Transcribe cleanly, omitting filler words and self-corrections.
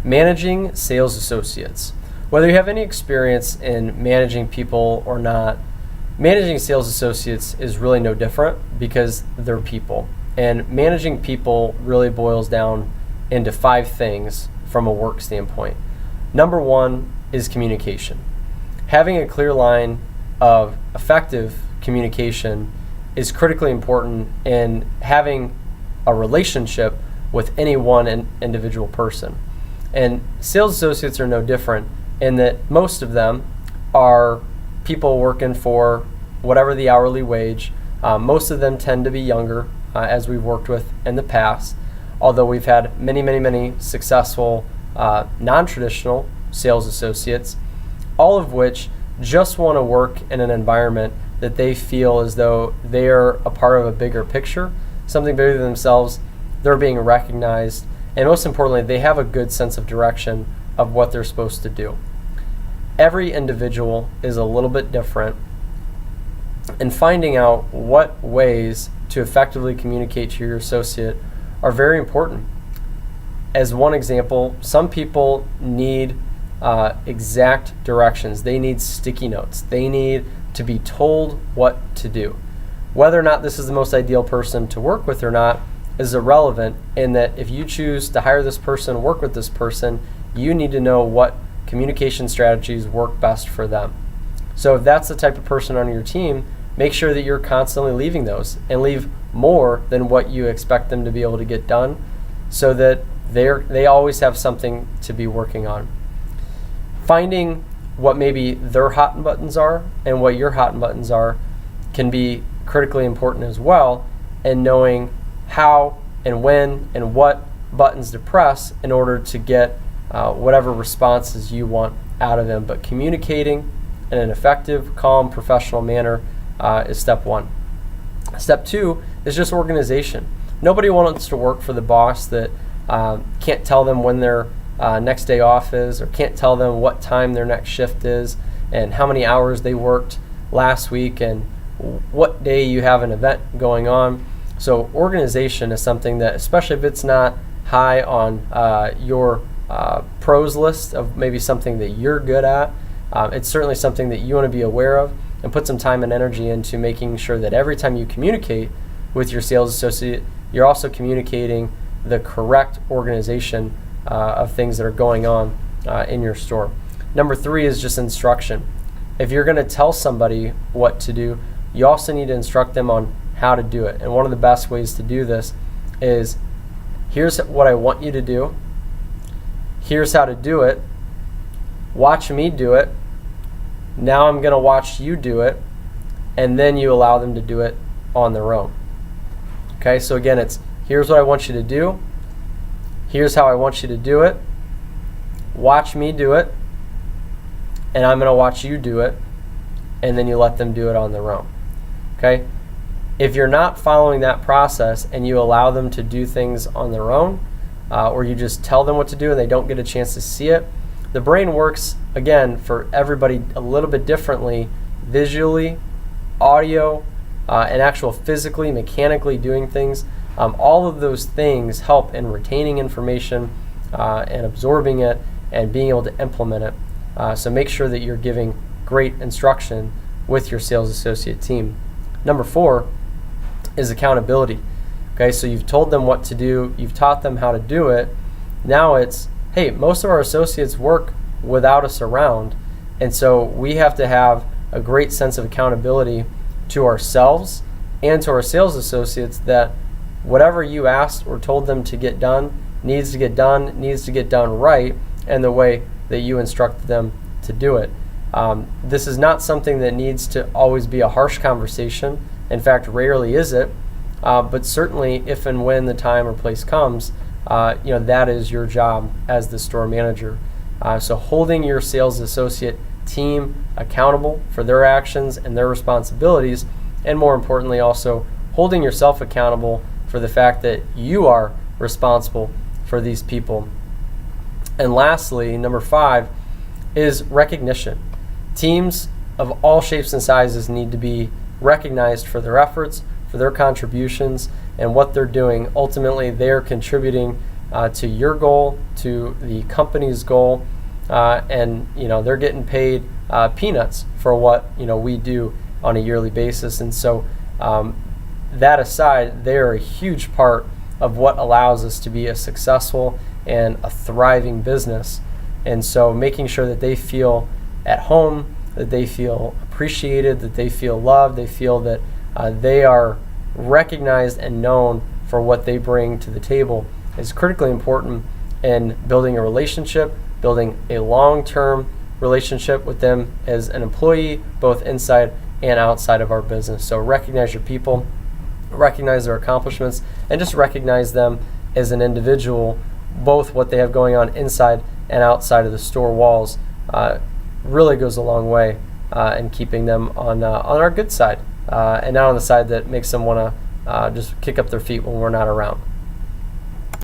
Managing sales associates. Whether you have any experience in managing people or not, managing sales associates is really no different because they're people. And managing people really boils down into 5 things from a work standpoint. Number 1 is communication. Having a clear line of effective communication is critically important in having a relationship with any one individual person. And sales associates are no different in that most of them are people working for whatever the hourly wage. Most of them tend to be younger, as we've worked with in the past, although we've had many successful non-traditional sales associates, all of which just want to work in an environment that they feel as though they are a part of a bigger picture, something bigger than themselves. They're being recognized, and most importantly, they have a good sense of direction of what they're supposed to do. Every individual is a little bit different, and finding out what ways to effectively communicate to your associate are very important. As one example, some people need exact directions. They need sticky notes. They need to be told what to do. Whether or not this is the most ideal person to work with or not is irrelevant, in that if you choose to hire this person, work with this person, you need to know what communication strategies work best for them. So if that's the type of person on your team, make sure that you're constantly leaving those, and leave more than what you expect them to be able to get done, so that they always have something to be working on. Finding what maybe their hot buttons are and what your hot buttons are can be critically important as well, and knowing how and when and what buttons to press in order to get whatever responses you want out of them. But communicating in an effective, calm, professional manner is step 1. Step 2 is just organization. Nobody wants to work for the boss that can't tell them when their next day off is, or can't tell them what time their next shift is, and how many hours they worked last week, and what day you have an event going on. So organization is something that, especially if it's not high on your pros list of maybe something that you're good at, it's certainly something that you want to be aware of and put some time and energy into making sure that every time you communicate with your sales associate, you're also communicating the correct organization of things that are going on in your store. Number 3 is just instruction. If you're going to tell somebody what to do, you also need to instruct them on how to do it. And one of the best ways to do this is, here's what I want you to do, here's how to do it, watch me do it, now I'm going to watch you do it, and then you allow them to do it on their own. Okay, so again, it's here's what I want you to do, here's how I want you to do it, watch me do it, and I'm going to watch you do it, and then you let them do it on their own. Okay? If you're not following that process and you allow them to do things on their own, or you just tell them what to do and they don't get a chance to see it, the brain works, again, for everybody a little bit differently, visually, audio, and actual physically, mechanically doing things. All of those things help in retaining information and absorbing it and being able to implement it. So make sure that you're giving great instruction with your sales associate team. Number 4 is accountability. Okay, so you've told them what to do, you've taught them how to do it. Now it's, hey, most of our associates work without us around, and so we have to have a great sense of accountability to ourselves and to our sales associates that whatever you asked or told them to get done needs to get done right, and the way that you instructed them to do it. This is not something that needs to always be a harsh conversation. In fact, rarely is it. But certainly, if and when the time or place comes, that is your job as the store manager. So holding your sales associate team accountable for their actions and their responsibilities, and more importantly, also holding yourself accountable for the fact that you are responsible for these people. And lastly, number 5 is recognition. Teams of all shapes and sizes need to be recognized for their efforts, for their contributions, and what they're doing. Ultimately, they're contributing to your goal, to the company's goal, and they're getting paid peanuts for what we do on a yearly basis. And so that aside, they're a huge part of what allows us to be a successful and a thriving business. And so making sure that they feel at home, that they feel appreciated, that they feel loved, they feel that they are recognized and known for what they bring to the table is critically important in building a relationship, building a long-term relationship with them as an employee, both inside and outside of our business. So recognize your people, recognize their accomplishments, and just recognize them as an individual, both what they have going on inside and outside of the store walls. Really goes a long way in keeping them on our good side, and not on the side that makes them want to just kick up their feet when we're not around.